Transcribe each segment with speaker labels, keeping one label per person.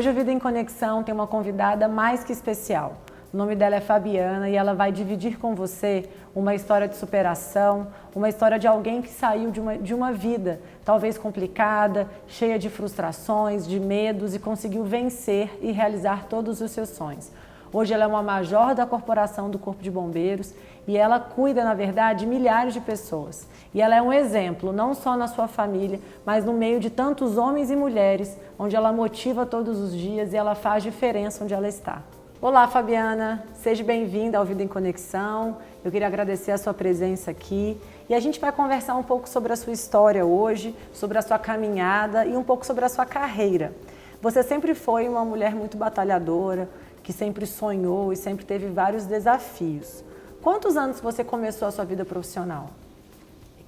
Speaker 1: Hoje o Vida em Conexão tem uma convidada mais que especial. O nome dela é Fabiana e ela vai dividir com você uma história de superação, uma história de alguém que saiu de uma vida talvez complicada, cheia de frustrações, de medos e conseguiu vencer e realizar todos os seus sonhos. Hoje ela é uma major da corporação do Corpo de Bombeiros e ela cuida, na verdade, de milhares de pessoas. E ela é um exemplo, não só na sua família, mas no meio de tantos homens e mulheres, onde ela motiva todos os dias e ela faz diferença onde ela está. Olá, Fabiana, seja bem-vinda ao Vida em Conexão. Eu queria agradecer a sua presença aqui e a gente vai conversar um pouco sobre a sua história hoje, sobre a sua caminhada e um pouco sobre a sua carreira. Você sempre foi uma mulher muito batalhadora, que sempre sonhou e sempre teve vários desafios. Quantos anos você começou a sua vida profissional?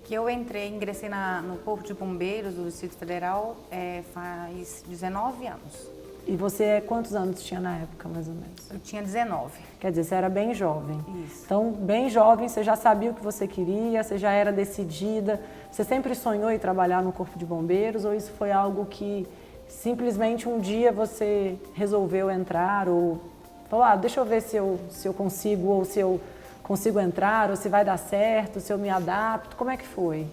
Speaker 2: Que eu ingressei no Corpo de Bombeiros do Distrito Federal faz 19 anos.
Speaker 1: E você, quantos anos tinha na época, mais ou menos?
Speaker 2: Eu tinha 19.
Speaker 1: Quer dizer, você era bem jovem.
Speaker 2: Isso.
Speaker 1: Então, bem jovem, você já sabia o que você queria, você já era decidida. Você sempre sonhou em trabalhar no Corpo de Bombeiros ou isso foi algo que simplesmente um dia você resolveu entrar ou falou, deixa eu ver se eu consigo ou se eu consigo entrar ou se vai dar certo, se eu me adapto, como é que foi?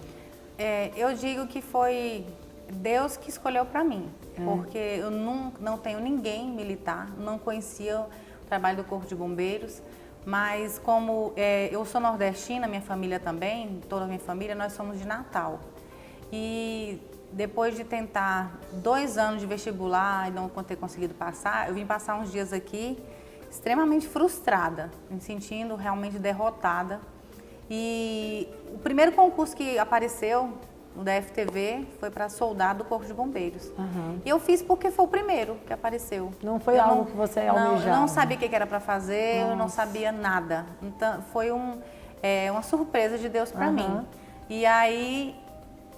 Speaker 2: Eu digo que foi Deus que escolheu para mim, porque eu não tenho ninguém militar, não conhecia o trabalho do Corpo de Bombeiros, mas como eu sou nordestina, minha família também, toda a minha família, nós somos de Natal. E depois de tentar 2 anos de vestibular e não ter conseguido passar, eu vim passar uns dias aqui extremamente frustrada, me sentindo realmente derrotada. E o primeiro concurso que apareceu no DFTV foi para soldado do Corpo de Bombeiros.
Speaker 1: Uhum.
Speaker 2: E eu fiz porque foi o primeiro que apareceu.
Speaker 1: Não foi algo que você almejava?
Speaker 2: Eu não sabia o que era para fazer,
Speaker 1: Nossa.
Speaker 2: eu não sabia nada. Então foi uma surpresa de Deus para mim. E aí,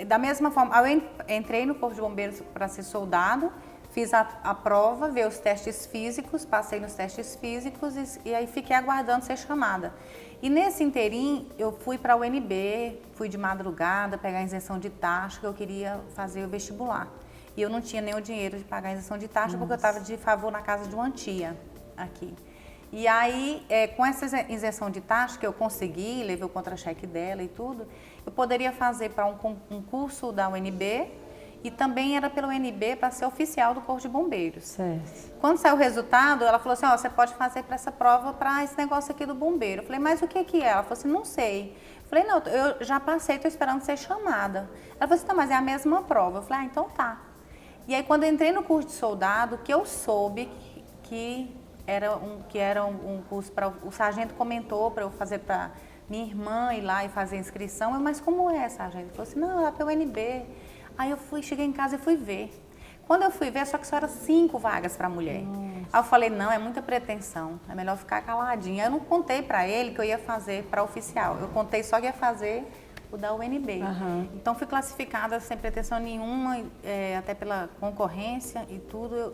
Speaker 2: da mesma forma, eu entrei no Corpo de Bombeiros para ser soldado, fiz a prova, vi os testes físicos, passei nos testes físicos e aí fiquei aguardando ser chamada. E nesse interim, eu fui para a UNB, fui de madrugada pegar a isenção de taxa, que eu queria fazer o vestibular. E eu não tinha nem o dinheiro de pagar a isenção de taxa, porque eu estava de favor na casa de uma tia aqui. E aí, com essa isenção de taxa que eu consegui, levei o contra-cheque dela e tudo, eu poderia fazer para um curso da UNB e também era pelo UNB para ser oficial do Corpo de Bombeiros.
Speaker 1: Certo.
Speaker 2: Quando saiu o resultado, ela falou assim, você pode fazer para essa prova, para esse negócio aqui do bombeiro. Eu falei, mas o que é? Ela falou assim, não sei. Eu falei, não, eu já passei, estou esperando ser chamada. Ela falou assim, tá, mas é a mesma prova. Eu falei, então tá. E aí, quando eu entrei no curso de soldado, que eu soube que era um curso para... O sargento comentou para eu fazer para minha irmã ir lá e fazer a inscrição. Mas como é, sargento? Ele falou assim, não, é pelo UNB. Aí eu cheguei em casa e fui ver. Quando eu fui ver, só que só eram 5 vagas para mulher.
Speaker 1: Nossa.
Speaker 2: Aí eu falei, não, é muita pretensão, é melhor ficar caladinha. Eu não contei para ele que eu ia fazer para oficial, eu contei só que ia fazer o da UNB. Então fui classificada sem pretensão nenhuma, até pela concorrência e tudo,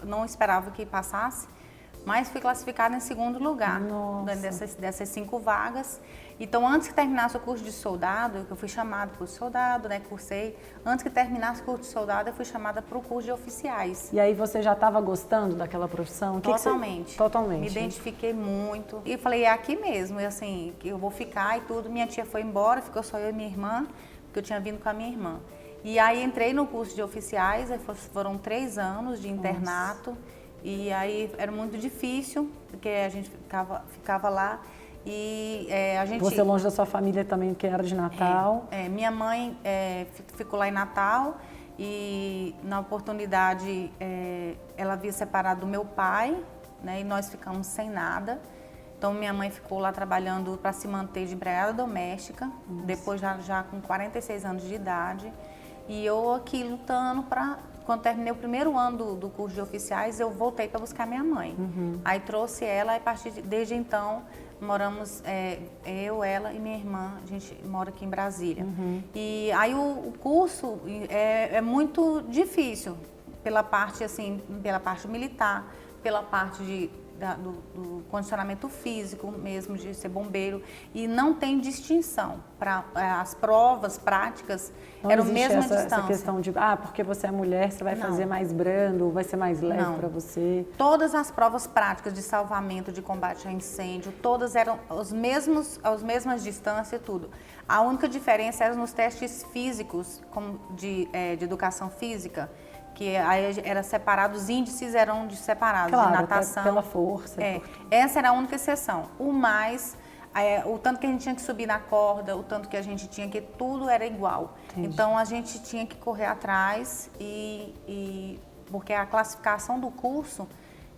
Speaker 2: não esperava que passasse, mas fui classificada em 2º lugar dessas 5 vagas. Então, antes que terminasse o curso de soldado, eu fui chamada para o curso de soldado, né, cursei. Antes que terminasse o curso de soldado, eu fui chamada para o curso de oficiais.
Speaker 1: E aí você já estava gostando daquela profissão?
Speaker 2: Totalmente.
Speaker 1: Totalmente.
Speaker 2: Me identifiquei muito. E falei, é aqui mesmo, e assim, eu vou ficar e tudo. Minha tia foi embora, ficou só eu e minha irmã, porque eu tinha vindo com a minha irmã. E aí entrei no curso de oficiais, aí foram 3 anos de internato. Nossa. E aí era muito difícil, porque a gente ficava lá. E a gente...
Speaker 1: Você longe da sua família também, que era de Natal.
Speaker 2: Minha mãe ficou lá em Natal e na oportunidade ela havia separado do meu pai, né, e nós ficamos sem nada. Então minha mãe ficou lá trabalhando para se manter de empregada doméstica, depois já com 46 anos de idade. E eu aqui lutando para... Quando terminei o primeiro ano do curso de oficiais, eu voltei para buscar minha mãe. Aí trouxe ela e desde então moramos, eu, ela e minha irmã, a gente mora aqui em Brasília. E aí o curso é muito difícil pela parte militar, pela parte do condicionamento físico mesmo, de ser bombeiro, e não tem distinção. As provas práticas eram a mesma distância.
Speaker 1: Essa questão de, porque você é mulher, você vai fazer mais brando, vai ser mais leve para você?
Speaker 2: Todas as provas práticas de salvamento, de combate a incêndio, todas eram as mesmas distâncias e tudo. A única diferença era nos testes físicos, como de educação física, que aí era separado, os índices eram separados,
Speaker 1: claro,
Speaker 2: de natação.
Speaker 1: Pela força.
Speaker 2: Essa era a única exceção. O tanto que a gente tinha que subir na corda, o tanto que a gente tinha que, tudo era igual. Entendi. Então a gente tinha que correr atrás porque a classificação do curso,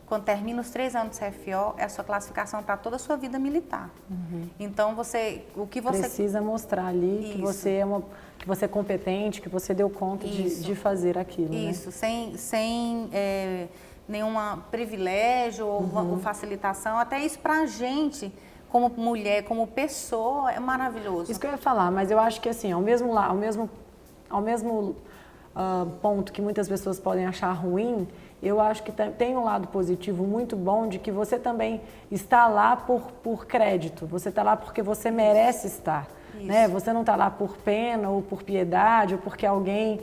Speaker 2: quando termina os 3 anos de CFO, é a sua classificação para toda a sua vida militar. Então o que você
Speaker 1: precisa mostrar ali que você que você é competente, que você deu conta de fazer aquilo.
Speaker 2: Isso,
Speaker 1: né?
Speaker 2: sem nenhum privilégio ou facilitação. Até isso para a gente, como mulher, como pessoa, é maravilhoso.
Speaker 1: Isso que eu ia falar, mas eu acho que assim, ao mesmo ponto que muitas pessoas podem achar ruim, eu acho que tem um lado positivo muito bom de que você também está lá por crédito, você está lá porque você merece estar. Né? Você não está lá por pena ou por piedade ou porque alguém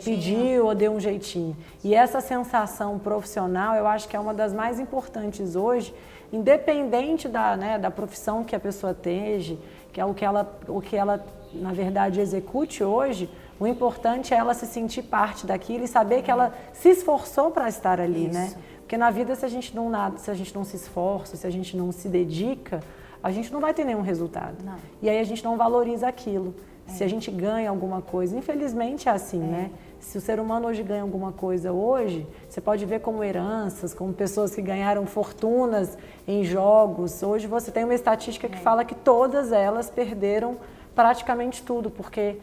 Speaker 1: pediu ou deu um jeitinho. E essa sensação profissional eu acho que é uma das mais importantes hoje, independente da profissão que a pessoa esteja, que é o que ela na verdade execute hoje. O importante é ela se sentir parte daquilo e saber que ela se esforçou para estar ali, né? Porque na vida, se a gente não se esforça, se a gente não se dedica, a gente não vai ter nenhum resultado. Não. E aí a gente não valoriza aquilo. Se a gente ganha alguma coisa, infelizmente é assim, né? Se o ser humano hoje ganha alguma coisa hoje, você pode ver como heranças, como pessoas que ganharam fortunas em jogos. Hoje você tem uma estatística que fala que todas elas perderam praticamente tudo, porque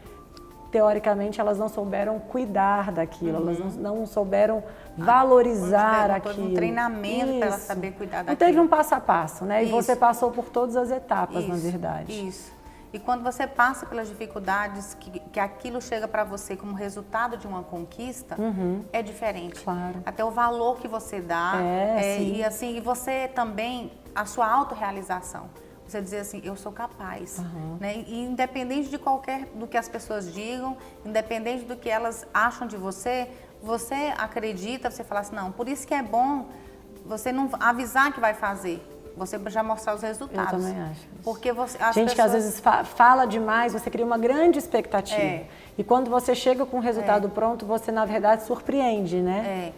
Speaker 1: teoricamente elas não souberam cuidar daquilo, elas não souberam valorizar aquilo.
Speaker 2: Todo um treinamento para ela saber cuidar daquilo.
Speaker 1: Não teve um passo a passo, né? E você passou por todas as etapas, na verdade.
Speaker 2: Isso. E quando você passa pelas dificuldades, que aquilo chega para você como resultado de uma conquista, é diferente.
Speaker 1: Claro.
Speaker 2: Até o valor que você dá, e você também, a sua autorrealização. Você dizer assim, eu sou capaz, né? E independente do que as pessoas digam, independente do que elas acham de você, você acredita, você fala assim, não, por isso que é bom você não avisar que vai fazer, você já mostrar os resultados.
Speaker 1: Eu também acho.
Speaker 2: Porque
Speaker 1: que às vezes fala demais, você cria uma grande expectativa. E quando você chega com o resultado pronto, você na verdade surpreende, né?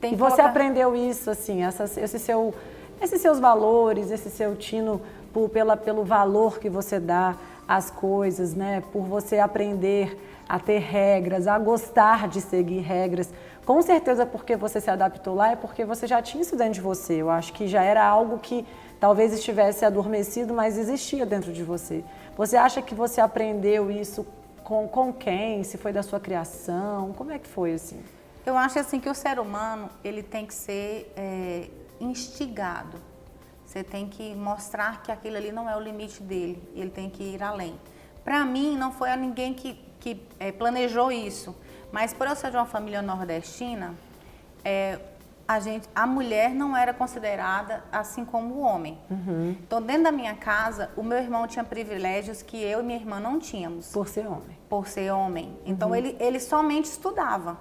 Speaker 1: E você aprendeu isso, assim, esses seus valores, esse seu tino pelo valor que você dá às coisas, né? Por você aprender a ter regras, a gostar de seguir regras. Com certeza porque você se adaptou lá é porque você já tinha isso dentro de você. Eu acho que já era algo que talvez estivesse adormecido, mas existia dentro de você. Você acha que você aprendeu isso com quem? Se foi da sua criação? Como é que foi assim?
Speaker 2: Eu acho assim que o ser humano ele tem que ser instigado. Você tem que mostrar que aquilo ali não é o limite dele, ele tem que ir além. Para mim, não foi a ninguém que planejou isso, mas por eu ser de uma família nordestina, a mulher não era considerada assim como o homem. Então, dentro da minha casa, o meu irmão tinha privilégios que eu e minha irmã não tínhamos.
Speaker 1: Por ser homem.
Speaker 2: Por ser homem. Então, ele somente estudava,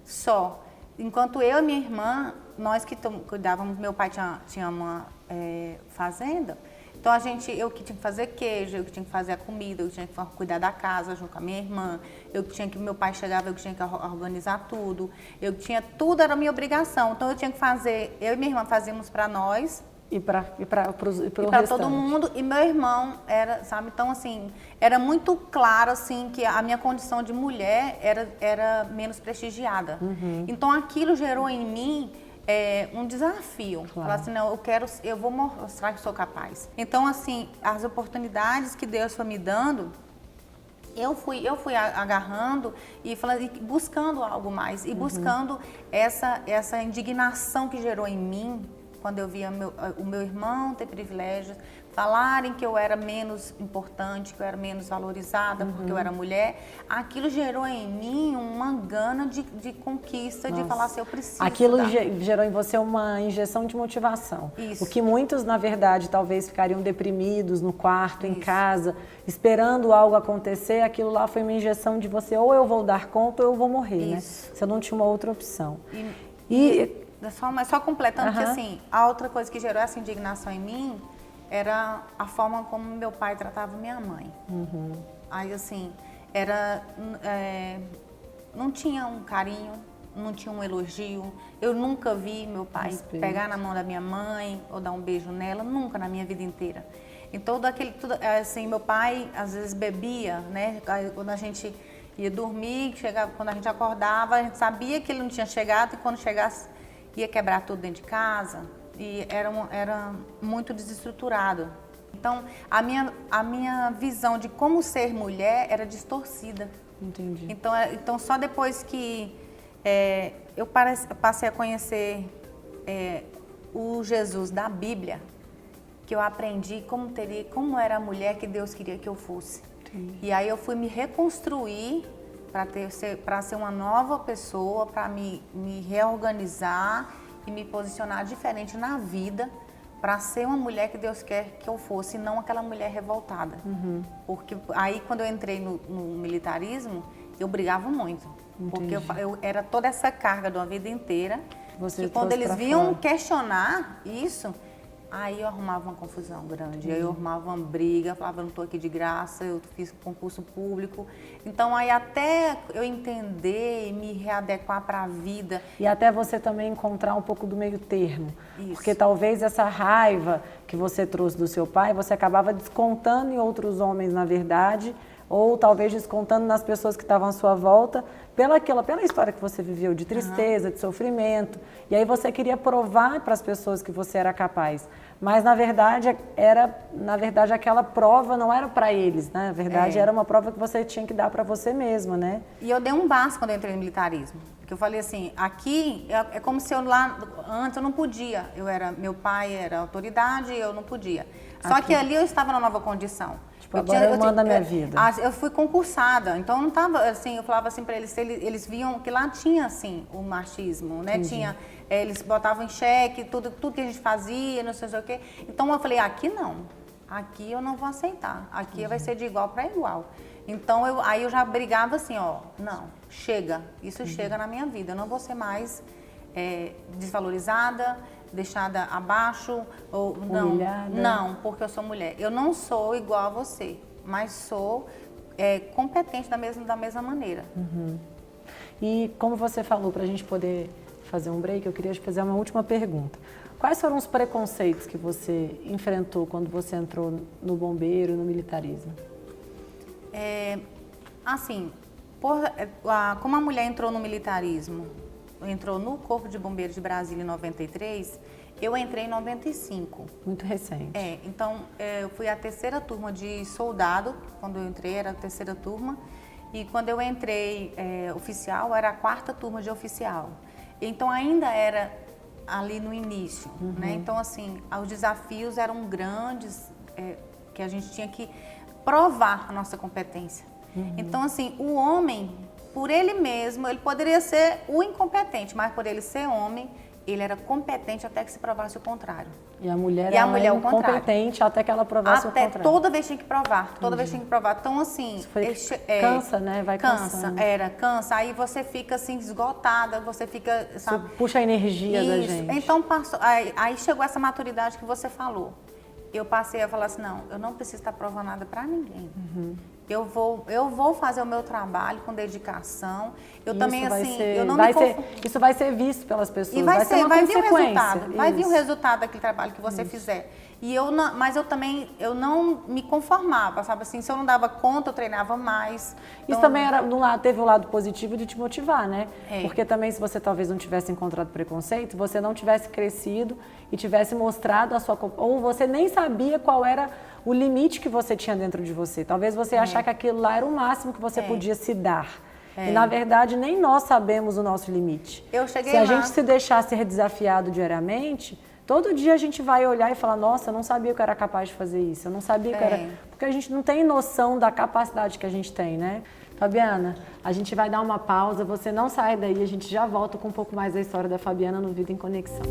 Speaker 2: só. Enquanto eu e minha irmã, nós que cuidávamos, meu pai tinha uma fazenda, então eu que tinha que fazer queijo, eu que tinha que fazer a comida, eu que tinha que cuidar da casa junto com a minha irmã, meu pai chegava, eu que tinha que organizar tudo, tudo era minha obrigação, então eu tinha que fazer, eu e minha irmã fazíamos para nós,
Speaker 1: e para
Speaker 2: todo mundo, e meu irmão era, sabe, então assim, era muito claro assim que a minha condição de mulher era menos prestigiada. Então aquilo gerou em mim um desafio.
Speaker 1: Claro.
Speaker 2: Falar assim, não, eu vou mostrar que sou capaz. Então assim, as oportunidades que Deus foi me dando, eu fui agarrando e buscando algo mais, e buscando essa indignação que gerou em mim, quando eu via o meu irmão ter privilégios, falarem que eu era menos importante, que eu era menos valorizada porque eu era mulher, aquilo gerou em mim uma gana de conquista, de falar assim, eu preciso.
Speaker 1: Aquilo gerou em você uma injeção de motivação.
Speaker 2: Isso.
Speaker 1: O que muitos, na verdade, talvez ficariam deprimidos no quarto, em casa, esperando algo acontecer, aquilo lá foi uma injeção de você, ou eu vou dar conta ou eu vou morrer, né? Você não tinha uma outra opção.
Speaker 2: Só completando que assim, a outra coisa que gerou essa indignação em mim era a forma como meu pai tratava minha mãe. Aí assim, não tinha um carinho, não tinha um elogio. Eu nunca vi meu pai pegar na mão da minha mãe ou dar um beijo nela, nunca na minha vida inteira. Então, assim, meu pai às vezes bebia, né? Quando a gente ia dormir, quando a gente acordava, a gente sabia que ele não tinha chegado e quando chegasse ia quebrar tudo dentro de casa. E era muito desestruturado. Então, a minha visão de como ser mulher era distorcida.
Speaker 1: Entendi.
Speaker 2: Então só depois que eu passei a conhecer o Jesus da Bíblia, que eu aprendi como era a mulher que Deus queria que eu fosse. Entendi. E aí eu fui me reconstruir para ser uma nova pessoa, para me reorganizar e me posicionar diferente na vida, para ser uma mulher que Deus quer que eu fosse, e não aquela mulher revoltada. Porque aí quando eu entrei no militarismo, eu brigava muito. Entendi. Porque eu era toda essa carga de uma vida inteira, que quando eles vinham questionar isso, aí eu arrumava uma confusão grande, aí eu arrumava uma briga, falava, eu não estou aqui de graça, eu fiz concurso público. Então, aí até eu entender e me readequar para a vida.
Speaker 1: E até você também encontrar um pouco do meio termo.
Speaker 2: Isso.
Speaker 1: Porque talvez essa raiva que você trouxe do seu pai, você acabava descontando em outros homens, na verdade, ou talvez descontando nas pessoas que estavam à sua volta, pela história que você viveu de tristeza, de sofrimento. E aí você queria provar para as pessoas que você era capaz. Mas, na verdade, aquela prova não era para eles, né? Na verdade, era uma prova que você tinha que dar para você mesma, né?
Speaker 2: E eu dei um basta quando eu entrei no militarismo. Porque eu falei assim, aqui é como se antes eu não podia. Meu pai era autoridade e eu não podia. Só que ali eu estava numa nova condição.
Speaker 1: Agora eu mando a minha vida.
Speaker 2: Eu fui concursada, então eu não tava assim, eu falava assim para eles, eles viam que lá tinha assim o machismo, né? Tinha, eles botavam em xeque tudo que a gente fazia, não sei o quê. Então eu falei, aqui não. Aqui eu não vou aceitar. Aqui vai ser de igual para igual. Então aí eu já brigava assim, ó, não, chega. Isso chega na minha vida. Eu não vou ser mais desvalorizada, deixada abaixo, ou não, porque eu sou mulher. Eu não sou igual a você, mas sou competente da mesma maneira.
Speaker 1: E como você falou, para a gente poder fazer um break, eu queria te fazer uma última pergunta. Quais foram os preconceitos que você enfrentou quando você entrou no bombeiro, no militarismo?
Speaker 2: Assim, como a mulher entrou no militarismo, entrou no Corpo de Bombeiros de Brasília em 93, eu entrei em 95.
Speaker 1: Muito recente.
Speaker 2: Então eu fui a terceira turma de soldado, quando eu entrei era a terceira turma, e quando eu entrei oficial, era a quarta turma de oficial. Então ainda era ali no início, né? Então assim, os desafios eram grandes, que a gente tinha que provar a nossa competência. Então assim, o homem, por ele mesmo, ele poderia ser o incompetente, mas por ele ser homem, ele era competente até que se provasse o contrário.
Speaker 1: E a mulher era incompetente até que ela provasse o contrário.
Speaker 2: Toda vez tinha que provar, toda vez tinha que provar. Então, assim...
Speaker 1: cansa, né? Vai cansando.
Speaker 2: Cansa. Aí você fica, assim, esgotada, você fica...
Speaker 1: Sabe? Isso puxa a energia da gente.
Speaker 2: Então, aí chegou essa maturidade que você falou. Eu passei a falar assim, não, eu não preciso estar provando nada para ninguém. Eu vou fazer o meu trabalho com dedicação. Eu também, assim, eu não me confundo.
Speaker 1: Isso vai ser visto pelas pessoas.
Speaker 2: E vai vir o resultado. Vai vir o resultado daquele trabalho que você fizer. Mas eu não me conformava, sabe assim? Se eu não dava conta, eu treinava mais.
Speaker 1: Isso também teve o lado positivo de te motivar, né? Porque também se você talvez não tivesse encontrado preconceito, você não tivesse crescido e tivesse mostrado a sua... Ou você nem sabia qual era o limite que você tinha dentro de você. Talvez você achar que aquilo lá era o máximo que você podia se dar. E na verdade nem nós sabemos o nosso limite.
Speaker 2: Eu cheguei
Speaker 1: se a gente se deixar ser desafiado diariamente, Todo dia a gente vai olhar e falar, nossa, eu não sabia que eu era capaz de fazer isso, eu não sabia que eu era... Porque a gente não tem noção da capacidade que a gente tem, né? Fabiana, a gente vai dar uma pausa, você não sai daí, a gente já volta com um pouco mais da história da Fabiana no Vida em Conexão.